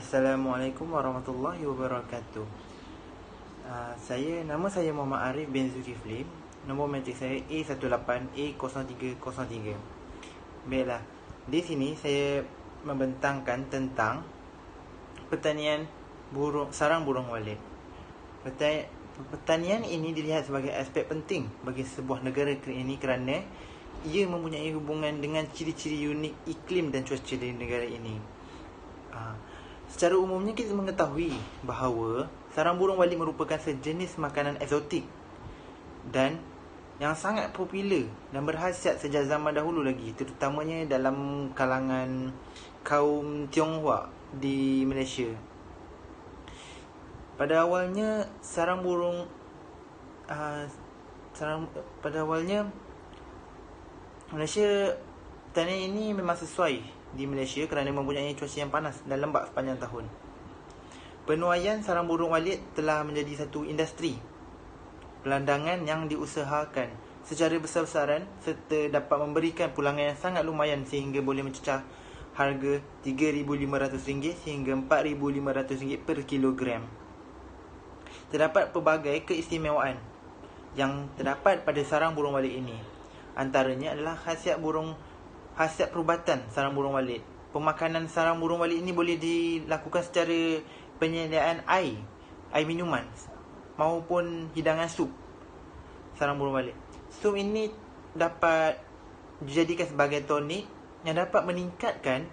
Assalamualaikum warahmatullahi wabarakatuh. Nama saya Muhammad Arif bin Zulkifli. Nombor matrik saya A18A0303. Baiklah, di sini saya membentangkan tentang pertanian sarang burung walet. Pertanian ini dilihat sebagai aspek penting bagi sebuah negara ini kerana ia mempunyai hubungan dengan ciri-ciri unik iklim dan cuaca di negara ini. Secara umumnya kita mengetahui bahawa sarang burung walet merupakan sejenis makanan eksotik dan yang sangat popular dan berkhasiat sejak zaman dahulu lagi, terutamanya dalam kalangan kaum Tionghoa di Malaysia. Pada awalnya Malaysia, pertanian ini memang sesuai di Malaysia kerana mempunyai cuaca yang panas dan lembap sepanjang tahun. Penuaian sarang burung walet telah menjadi satu industri pelandangan yang diusahakan secara besar-besaran serta dapat memberikan pulangan yang sangat lumayan sehingga boleh mencecah harga RM3,500 sehingga RM4,500 per kilogram. Terdapat pelbagai keistimewaan yang terdapat pada sarang burung walet ini. Antaranya adalah khasiat perubatan sarang burung walet. Pemakanan sarang burung walet ini boleh dilakukan secara penyediaan air minuman maupun hidangan sup sarang burung walet. Sup ini dapat dijadikan sebagai tonik yang dapat meningkatkan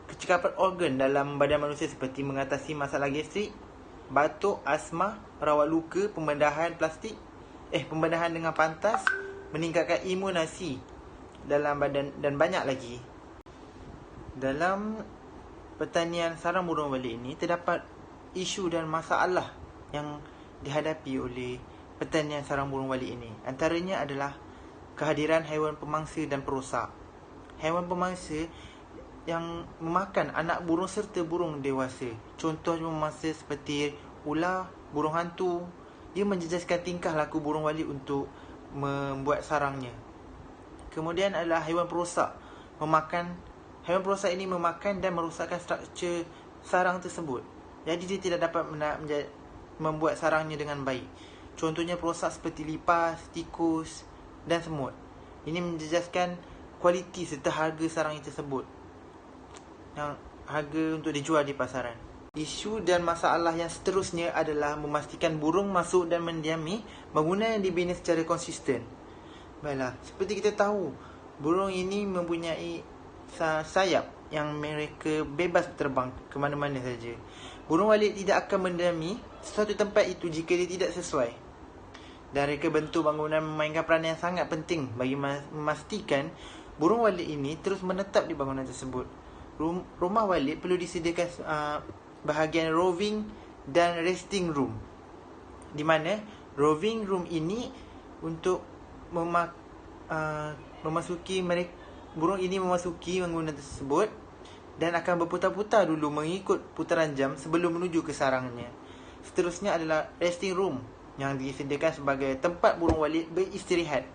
kecekapan organ dalam badan manusia seperti mengatasi masalah gastrik, batuk, asma, rawat luka, pembedahan dengan pantas, meningkatkan imunasi dalam badan dan banyak lagi. Dalam pertanian sarang burung walet ini terdapat isu dan masalah yang dihadapi oleh pertanian sarang burung walet ini. Antaranya adalah kehadiran haiwan pemangsa dan perosak. Haiwan pemangsa yang memakan anak burung serta burung dewasa. Contohnya pemangsa seperti ular, burung hantu. Ia menjejaskan tingkah laku burung walet untuk membuat sarangnya. Kemudian adalah haiwan perosak. Haiwan perosak ini memakan dan merosakkan struktur sarang tersebut. Jadi dia tidak dapat membuat sarangnya dengan baik. Contohnya perosak seperti lipas, tikus dan semut. Ini menjejaskan kualiti serta harga sarang tersebut, yang harga untuk dijual di pasaran. Isu dan masalah yang seterusnya adalah memastikan burung masuk dan mendiami bangunan yang dibina secara konsisten. Baiklah, seperti kita tahu, burung ini mempunyai sayap yang mereka bebas terbang ke mana-mana saja. Burung walet tidak akan mendiami sesuatu tempat itu jika dia tidak sesuai. Dan reka bentuk bangunan memainkan peranan yang sangat penting bagi memastikan burung walet ini terus menetap di bangunan tersebut. Rumah walet perlu disediakan bahagian roving dan resting room, di mana roving room ini untuk burung ini memasuki bangunan tersebut dan akan berputar-putar dulu mengikut putaran jam sebelum menuju ke sarangnya. Seterusnya adalah resting room yang disediakan sebagai tempat burung walet beristirahat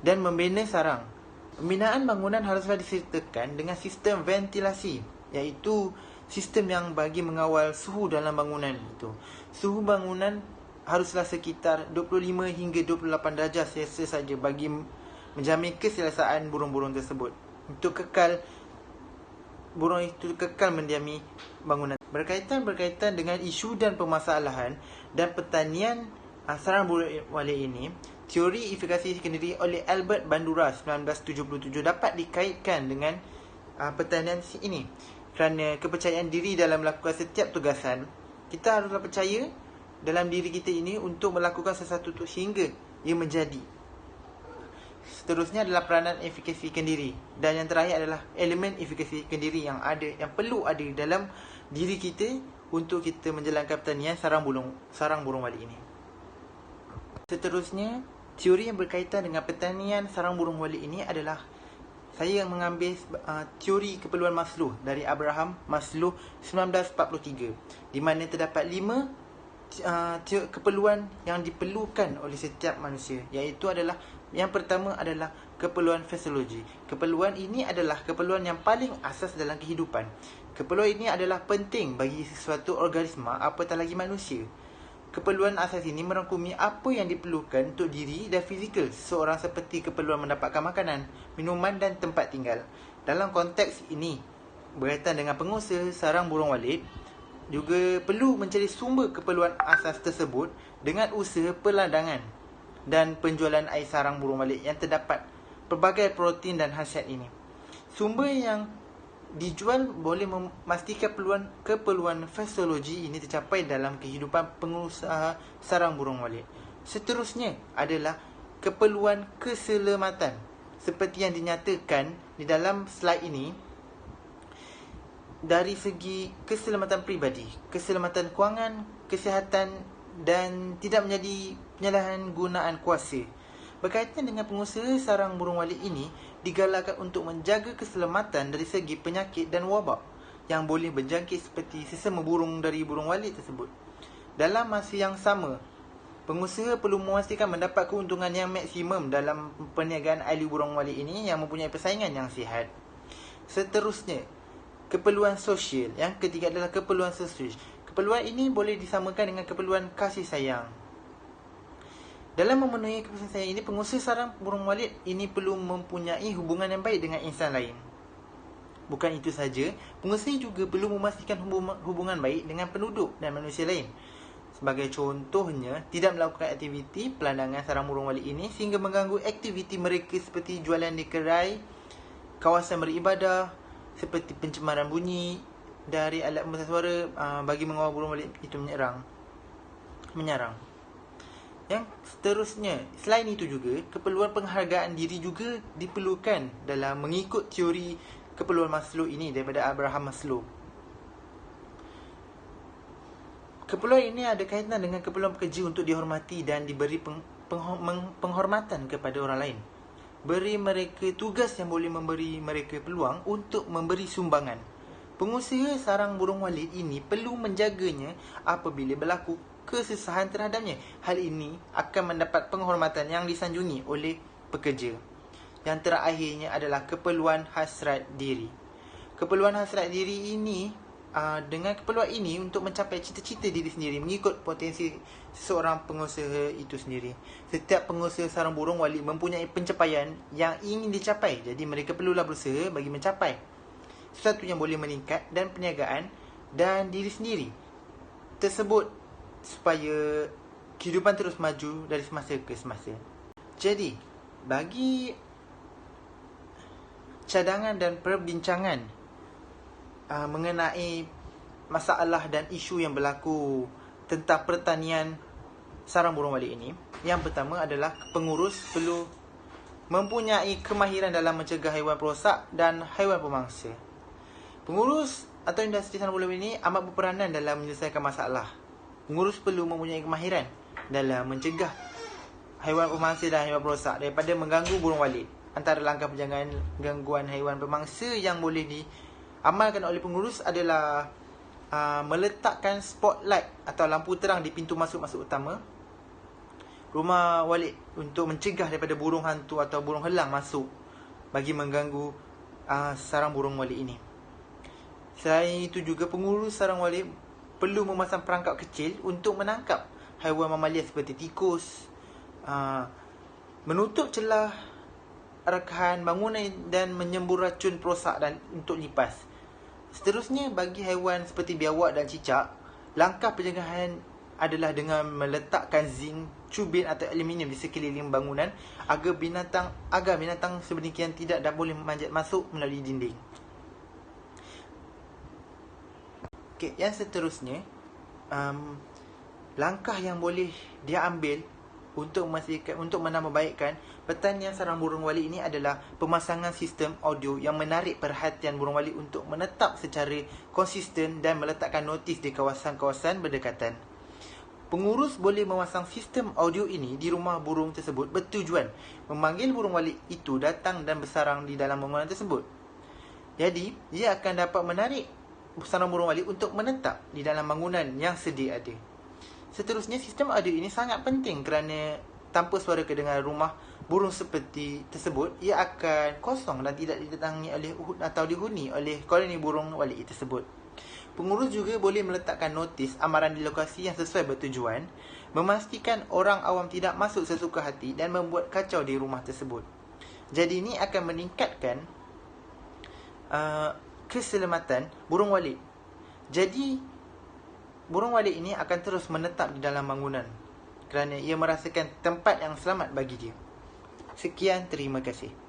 dan membina sarang. Pembinaan bangunan haruslah disertakan dengan sistem ventilasi, iaitu sistem yang bagi mengawal suhu dalam bangunan itu. Suhu bangunan haruslah sekitar 25 hingga 28 darjah Celsius saja bagi menjamin keselesaan burung-burung tersebut untuk burung itu kekal mendiami bangunan. Berkaitan dengan isu dan permasalahan dan pertanian sarang burung walet ini, teori efikasi sekunderi oleh Albert Bandura 1977 dapat dikaitkan dengan pertanian ini. Kerana kepercayaan diri dalam melakukan setiap tugasan, kita haruslah percaya dalam diri kita ini untuk melakukan sesuatu sehingga ia menjadi. Seterusnya adalah peranan efekasikan diri, dan yang terakhir adalah elemen efekasikan diri yang perlu ada dalam diri kita untuk kita menjalankan pertanian sarang burung walet ini. Seterusnya, teori yang berkaitan dengan pertanian sarang burung walet ini adalah saya mengambil teori keperluan Maslow dari Abraham Maslow 1943, di mana terdapat 5 keperluan yang diperlukan oleh setiap manusia, iaitu adalah yang pertama adalah keperluan fisiologi. Keperluan ini adalah keperluan yang paling asas dalam kehidupan. Keperluan ini adalah penting bagi sesuatu organisma, apatah lagi manusia. Keperluan asas ini merangkumi apa yang diperlukan untuk diri dan fizikal seseorang, seperti keperluan mendapatkan makanan, minuman dan tempat tinggal. Dalam konteks ini, berkaitan dengan pengusaha sarang burung walit juga perlu mencari sumber keperluan asas tersebut dengan usaha perladangan dan penjualan air sarang burung walit yang terdapat pelbagai protein dan khasiat ini. Sumber yang dijual boleh memastikan keperluan fisiologi ini tercapai dalam kehidupan pengusaha sarang burung walit. Seterusnya adalah keperluan keselamatan. Seperti yang dinyatakan di dalam slide ini, dari segi keselamatan peribadi, keselamatan kewangan, kesihatan dan tidak menjadi penyalahgunaan kuasa. Berkaitan dengan pengusaha sarang burung walit ini digalakkan untuk menjaga keselamatan dari segi penyakit dan wabak yang boleh berjangkit seperti sesama burung dari burung walit tersebut. Dalam masa yang sama, pengusaha perlu memastikan mendapat keuntungan yang maksimum dalam perniagaan ahli burung walit ini yang mempunyai persaingan yang sihat. Seterusnya, keperluan sosial. Yang ketiga adalah keperluan sosial. Keperluan ini boleh disamakan dengan keperluan kasih sayang. Dalam memenuhi keperluan sayang ini, pengusaha sarang burung walit ini perlu mempunyai hubungan yang baik dengan insan lain. Bukan itu saja, pengusaha juga perlu memastikan hubungan baik dengan penduduk dan manusia lain. Sebagai contohnya, tidak melakukan aktiviti pelandangan sarang burung walit ini sehingga mengganggu aktiviti mereka seperti jualan di kedai, kawasan beribadah, seperti pencemaran bunyi dari alat pembesar suara bagi mengawal burung walit itu menyarang. Yang seterusnya, selain itu juga, keperluan penghargaan diri juga diperlukan dalam mengikut teori keperluan Maslow ini daripada Abraham Maslow. Keperluan ini ada kaitan dengan keperluan pekerja untuk dihormati dan diberi penghormatan kepada orang lain. Beri mereka tugas yang boleh memberi mereka peluang untuk memberi sumbangan. Pengusaha sarang burung walit ini perlu menjaganya apabila berlaku kesusahan terhadapnya. Hal ini akan mendapat penghormatan yang disanjungi oleh pekerja. Yang terakhirnya adalah keperluan hasrat diri. Keperluan hasrat diri ini, dengan keperluan ini untuk mencapai cita-cita diri sendiri mengikut potensi seseorang pengusaha itu sendiri. Setiap pengusaha sarang burung walit mempunyai pencapaian yang ingin dicapai. Jadi mereka perlulah berusaha bagi mencapai sesuatu yang boleh meningkat dan perniagaan dan diri sendiri tersebut supaya kehidupan terus maju dari semasa ke semasa. Jadi, bagi cadangan dan perbincangan mengenai masalah dan isu yang berlaku tentang pertanian sarang burung walit ini, yang pertama adalah pengurus perlu mempunyai kemahiran dalam mencegah haiwan perosak dan haiwan pemangsa. Pengurus atau industri sarang burung walit ini amat berperanan dalam menyelesaikan masalah. Pengurus perlu mempunyai kemahiran dalam mencegah haiwan pemangsa dan haiwan perosak daripada mengganggu burung walit. Antara langkah penjagaan gangguan haiwan pemangsa yang boleh diamalkan oleh pengurus adalah meletakkan spotlight atau lampu terang di pintu masuk-masuk utama rumah walit untuk mencegah daripada burung hantu atau burung helang masuk bagi mengganggu sarang burung walit ini. Selain itu juga, pengurus sarang walit perlu memasang perangkap kecil untuk menangkap haiwan mamalia seperti tikus, menutup celah rekahan bangunan dan menyembur racun perosak dan untuk lipas. Seterusnya, bagi haiwan seperti biawak dan cicak, langkah pencegahan adalah dengan meletakkan zinc, cubit atau aluminium di sekeliling bangunan agar binatang sedemikian tidak dan boleh memanjat masuk melalui dinding. Okay, yang seterusnya, langkah yang boleh dia ambil untuk menambahbaikkan pertanian sarang burung walit ini adalah pemasangan sistem audio yang menarik perhatian burung walit untuk menetap secara konsisten dan meletakkan notis di kawasan-kawasan berdekatan. Pengurus boleh memasang sistem audio ini di rumah burung tersebut bertujuan memanggil burung walit itu datang dan bersarang di dalam bangunan tersebut. Jadi, ia akan dapat menarik sarang burung walit untuk menetap di dalam bangunan yang sedia ada. Seterusnya, sistem audio ini sangat penting kerana tanpa suara kedengaran rumah burung seperti tersebut, ia akan kosong dan tidak didatangi oleh atau dihuni oleh koloni burung walid tersebut. Pengurus juga boleh meletakkan notis amaran di lokasi yang sesuai bertujuan, memastikan orang awam tidak masuk sesuka hati dan membuat kacau di rumah tersebut. Jadi ini akan meningkatkan keselamatan burung walid. Jadi burung walid ini akan terus menetap di dalam bangunan kerana ia merasakan tempat yang selamat bagi dia. Sekian, terima kasih.